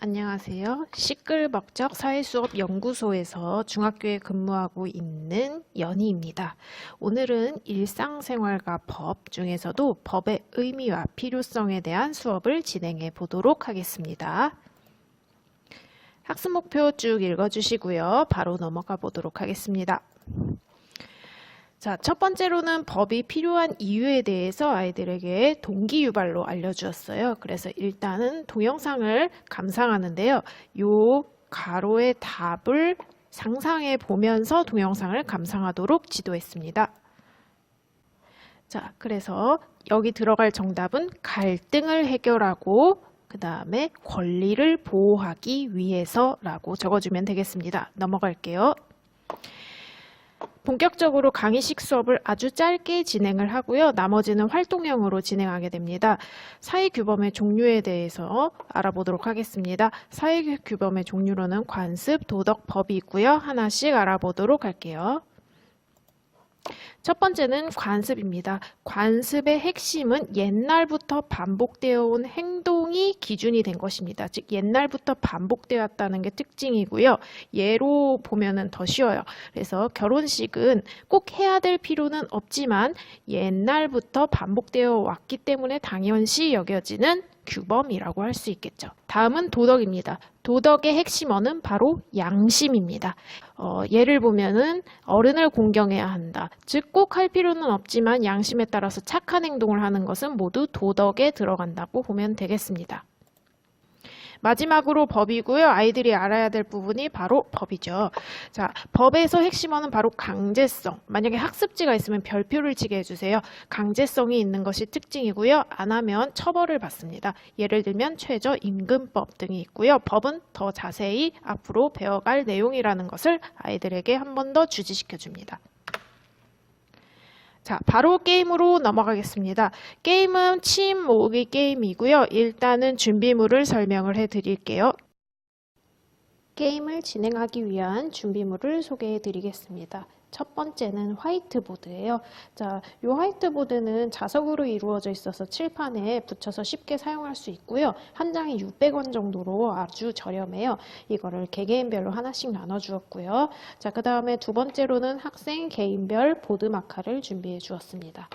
안녕하세요. 시끌벅적 사회수업 연구소에서 중학교에 근무하고 있는 연희입니다. 오늘은 일상생활과 법 중에서도 법의 의미와 필요성에 대한 수업을 진행해 보도록 하겠습니다. 학습 목표 쭉 읽어주시고요. 바로 넘어가 보도록 하겠습니다. 자, 첫 번째로는 법이 필요한 이유에 대해서 아이들에게 동기유발로 알려주었어요. 그래서 일단은 동영상을 감상하는데요. 요 가로의 답을 상상해 보면서 동영상을 감상하도록 지도했습니다. 자, 그래서 여기 들어갈 정답은 갈등을 해결하고 그 다음에 권리를 보호하기 위해서라고 적어주면 되겠습니다. 넘어갈게요. 본격적으로 강의식 수업을 아주 짧게 진행을 하고요. 나머지는 활동형으로 진행하게 됩니다. 사회규범의 종류에 대해서 알아보도록 하겠습니다. 사회규범의 종류로는 관습, 도덕, 법이 있고요. 하나씩 알아보도록 할게요. 첫 번째는 관습입니다. 관습의 핵심은 옛날부터 반복되어 온 행동이 기준이 된 것입니다. 즉 옛날부터 반복되어 왔다는 게 특징이고요. 예로 보면은 더 쉬워요. 그래서 결혼식은 꼭 해야 될 필요는 없지만 옛날부터 반복되어 왔기 때문에 당연시 여겨지는 규범이라고 할 수 있겠죠. 다음은 도덕입니다. 도덕의 핵심어는 바로 양심입니다. 예를 보면은 어른을 공경해야 한다. 즉 꼭 할 필요는 없지만 양심에 따라서 착한 행동을 하는 것은 모두 도덕에 들어간다고 보면 되겠습니다. 마지막으로 법이고요. 아이들이 알아야 될 부분이 바로 법이죠. 자, 법에서 핵심어는 바로 강제성. 만약에 학습지가 있으면 별표를 치게 해주세요. 강제성이 있는 것이 특징이고요. 안 하면 처벌을 받습니다. 예를 들면 최저임금법 등이 있고요. 법은 더 자세히 앞으로 배워갈 내용이라는 것을 아이들에게 한 번 더 주지시켜 줍니다. 자, 바로 게임으로 넘어가겠습니다. 게임은 침 모으기 게임이고요. 일단은 준비물을 설명을 해드릴게요. 게임을 진행하기 위한 준비물을 소개해 드리겠습니다. 첫 번째는 화이트보드예요. 자, 이 화이트보드는 자석으로 이루어져 있어서 칠판에 붙여서 쉽게 사용할 수 있고요. 한 장이 600원 정도로 아주 저렴해요. 이거를 개개인별로 하나씩 나눠 주었고요. 자, 그 다음에 두 번째로는 학생 개인별 보드 마카를 준비해 주었습니다.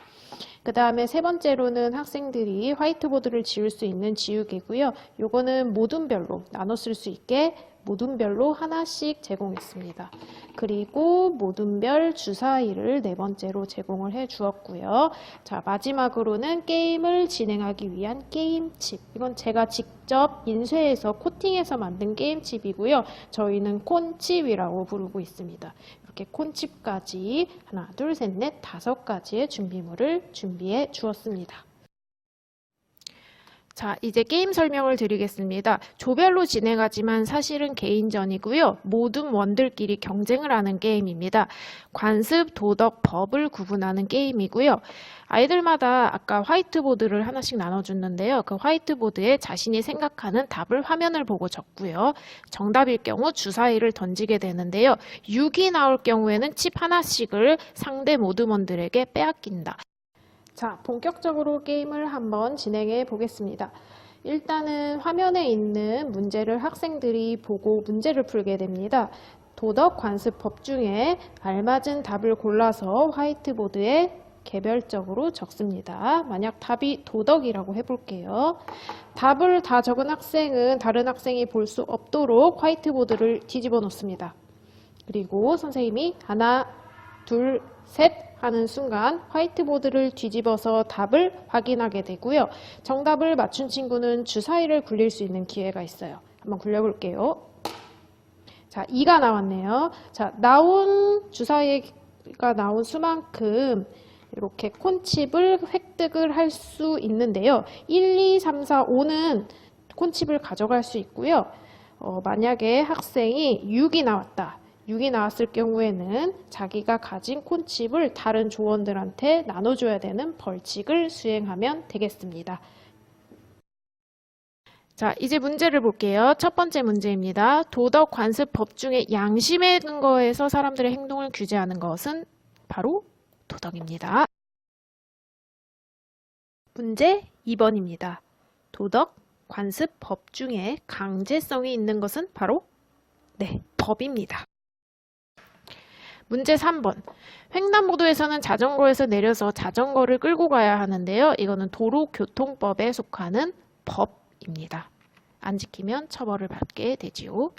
그 다음에 세 번째로는 학생들이 화이트보드를 지울 수 있는 지우개고요. 요거는 모둠별로 나눠 쓸 수 있게 모둠별로 하나씩 제공했습니다. 그리고 모둠별 주사위를 네 번째로 제공을 해 주었고요. 자, 마지막으로는 게임을 진행하기 위한 게임칩. 이건 제가 직접 인쇄해서 코팅해서 만든 게임칩이고요. 저희는 콘칩이라고 부르고 있습니다. 이렇게 콘칩까지 하나, 둘, 셋, 넷, 5가지의 준비물을 준비해 주었습니다. 자, 이제 게임 설명을 드리겠습니다. 조별로 진행하지만 사실은 개인전이고요. 모든 원들끼리 경쟁을 하는 게임입니다. 관습, 도덕, 법을 구분하는 게임이고요. 아이들마다 아까 화이트보드를 하나씩 나눠줬는데요. 그 화이트보드에 자신이 생각하는 답을 화면을 보고 적고요. 정답일 경우 주사위를 던지게 되는데요. 6이 나올 경우에는 칩 하나씩을 상대 모드원들에게 빼앗긴다. 자, 본격적으로 게임을 한번 진행해 보겠습니다. 일단은 화면에 있는 문제를 학생들이 보고 문제를 풀게 됩니다. 도덕, 관습, 법 중에 알맞은 답을 골라서 화이트보드에 개별적으로 적습니다. 만약 답이 도덕이라고 해볼게요. 답을 다 적은 학생은 다른 학생이 볼 수 없도록 화이트보드를 뒤집어 놓습니다. 그리고 선생님이 하나, 둘, 셋 하는 순간 화이트보드를 뒤집어서 답을 확인하게 되고요. 정답을 맞춘 친구는 주사위를 굴릴 수 있는 기회가 있어요. 한번 굴려볼게요. 자, 2가 나왔네요. 자, 나온 주사위가 나온 수만큼 이렇게 콘칩을 획득을 할 수 있는데요. 1, 2, 3, 4, 5는 콘칩을 가져갈 수 있고요. 만약에 학생이 6이 나왔다. 6이 나왔을 경우에는 자기가 가진 콘칩을 다른 조원들한테 나눠줘야 되는 벌칙을 수행하면 되겠습니다. 자, 이제 문제를 볼게요. 첫 번째 문제입니다. 도덕, 관습, 법 중에 양심에 근거해서 사람들의 행동을 규제하는 것은 바로 도덕입니다. 문제 2번입니다. 도덕, 관습 법 중에 강제성이 있는 것은 바로 법입니다. 문제 3번. 횡단보도에서는 자전거에서 내려서 자전거를 끌고 가야 하는데요. 이거는 도로교통법에 속하는 법입니다. 안 지키면 처벌을 받게 되지요.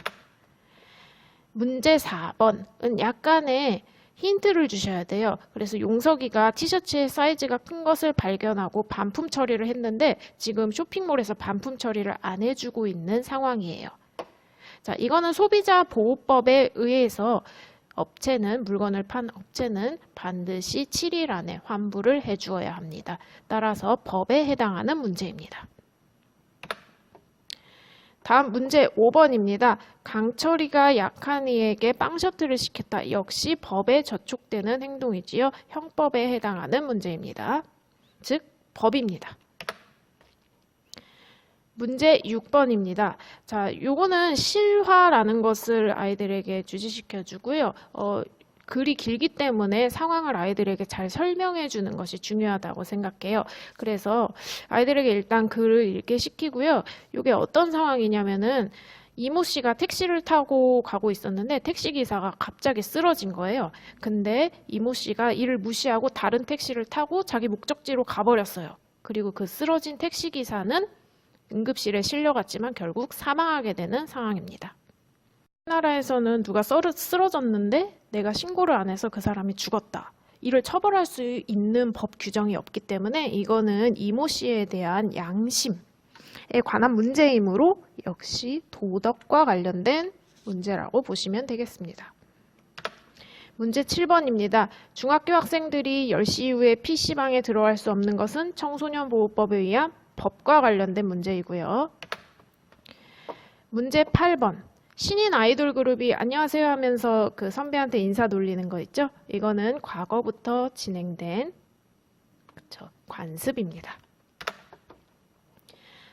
문제 4번은 약간의 힌트를 주셔야 돼요. 그래서 용석이가 티셔츠의 사이즈가 큰 것을 발견하고 반품 처리를 했는데 지금 쇼핑몰에서 반품 처리를 안 해주고 있는 상황이에요. 자, 이거는 소비자 보호법에 의해서 물건을 판 업체는 반드시 7일 안에 환불을 해주어야 합니다. 따라서 법에 해당하는 문제입니다. 다음 문제 5번입니다. 강철이가 약한 이에게 빵 셔틀을 시켰다. 역시 법에 저촉되는 행동이지요. 형법에 해당하는 문제입니다. 즉, 법입니다. 문제 6번입니다. 자, 요거는 실화라는 것을 아이들에게 주지시켜 주고요. 글이 길기 때문에 상황을 아이들에게 잘 설명해 주는 것이 중요하다고 생각해요. 그래서 아이들에게 일단 글을 읽게 시키고요. 이게 어떤 상황이냐면은 이모 씨가 택시를 타고 가고 있었는데 택시기사가 갑자기 쓰러진 거예요. 근데 이모 씨가 이를 무시하고 다른 택시를 타고 자기 목적지로 가버렸어요. 그리고 그 쓰러진 택시기사는 응급실에 실려갔지만 결국 사망하게 되는 상황입니다. 우리나라에서는 누가 쓰러졌는데 내가 신고를 안 해서 그 사람이 죽었다. 이를 처벌할 수 있는 법 규정이 없기 때문에 이거는 이모 씨에 대한 양심에 관한 문제이므로 역시 도덕과 관련된 문제라고 보시면 되겠습니다. 문제 7번입니다. 중학교 학생들이 10시 이후에 PC방에 들어갈 수 없는 것은 청소년 보호법에 의한 법과 관련된 문제이고요. 문제 8번. 신인 아이돌 그룹이 안녕하세요 하면서 그 선배한테 인사 돌리는 거 있죠? 이거는 과거부터 진행된 관습입니다.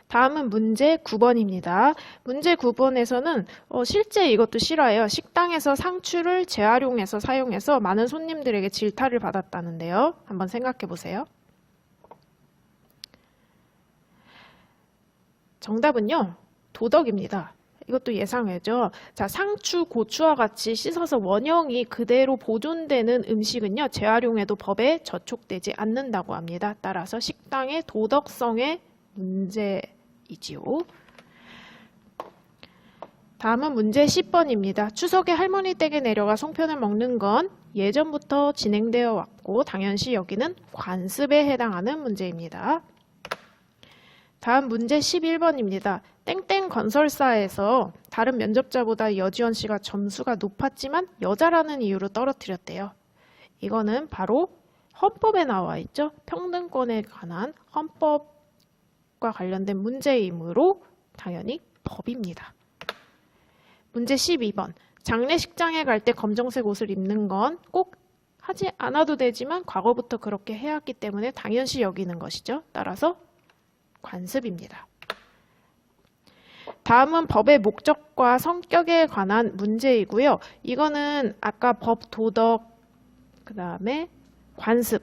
다음은 문제 9번입니다. 문제 9번에서는 실제 이것도 실화예요. 식당에서 상추를 재활용해서 사용해서 많은 손님들에게 질타를 받았다는데요. 한번 생각해 보세요. 정답은요. 도덕입니다. 이것도 예상해죠. 자, 상추, 고추와 같이 씻어서 원형이 그대로 보존되는 음식은요. 재활용해도 법에 저촉되지 않는다고 합니다. 따라서 식당의 도덕성의 문제이지요. 다음은 문제 10번입니다. 추석에 할머니 댁에 내려가 송편을 먹는 건 예전부터 진행되어 왔고 당연시 여기는 관습에 해당하는 문제입니다. 다음 문제 11번입니다. 땡땡 건설사에서 다른 면접자보다 여지원 씨가 점수가 높았지만 여자라는 이유로 떨어뜨렸대요. 이거는 바로 헌법에 나와 있죠. 평등권에 관한 헌법과 관련된 문제이므로 당연히 법입니다. 문제 12번. 장례식장에 갈 때 검정색 옷을 입는 건 꼭 하지 않아도 되지만 과거부터 그렇게 해왔기 때문에 당연시 여기는 것이죠. 따라서 관습입니다. 다음은 법의 목적과 성격에 관한 문제이고요. 이거는 아까 법, 도덕, 그 다음에 관습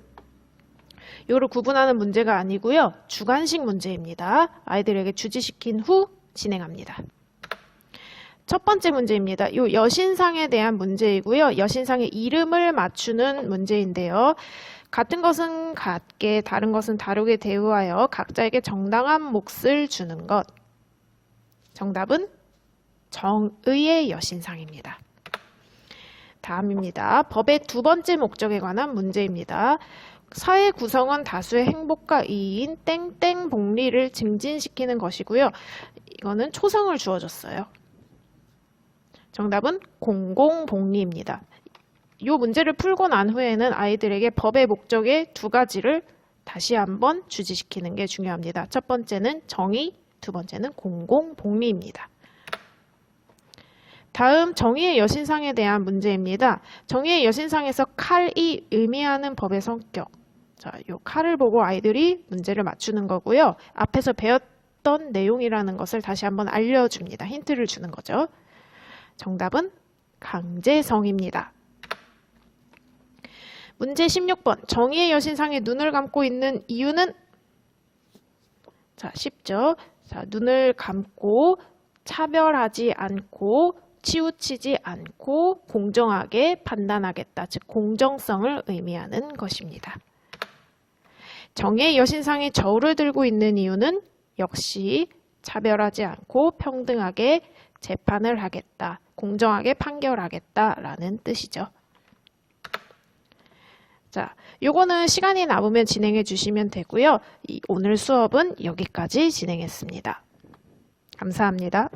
이거를 구분하는 문제가 아니고요. 주관식 문제입니다. 아이들에게 주지시킨 후 진행합니다. 첫 번째 문제입니다. 이 여신상에 대한 문제이고요. 여신상의 이름을 맞추는 문제인데요. 같은 것은 같게, 다른 것은 다르게 대우하여 각자에게 정당한 몫을 주는 것. 정답은 정의의 여신상입니다. 다음입니다. 법의 두 번째 목적에 관한 문제입니다. 사회 구성원 다수의 행복과 이익인 땡땡 복리를 증진시키는 것이고요. 이거는 초성을 주어줬어요. 정답은 공공복리입니다. 이 문제를 풀고 난 후에는 아이들에게 법의 목적의 두 가지를 다시 한번 주지시키는 게 중요합니다. 첫 번째는 정의, 두 번째는 공공복리입니다. 다음 정의의 여신상에 대한 문제입니다. 정의의 여신상에서 칼이 의미하는 법의 성격. 자, 이 칼을 보고 아이들이 문제를 맞추는 거고요. 앞에서 배웠던 내용이라는 것을 다시 한번 알려줍니다. 힌트를 주는 거죠. 정답은 강제성입니다. 문제 16번. 정의의 여신상에 눈을 감고 있는 이유는? 자, 쉽죠. 자, 눈을 감고 차별하지 않고 치우치지 않고 공정하게 판단하겠다. 즉 공정성을 의미하는 것입니다. 정의 여신상이 저울을 들고 있는 이유는 역시 차별하지 않고 평등하게 재판을 하겠다. 공정하게 판결하겠다라는 뜻이죠. 자, 요거는 시간이 남으면 진행해 주시면 되고요. 오늘 수업은 여기까지 진행했습니다. 감사합니다.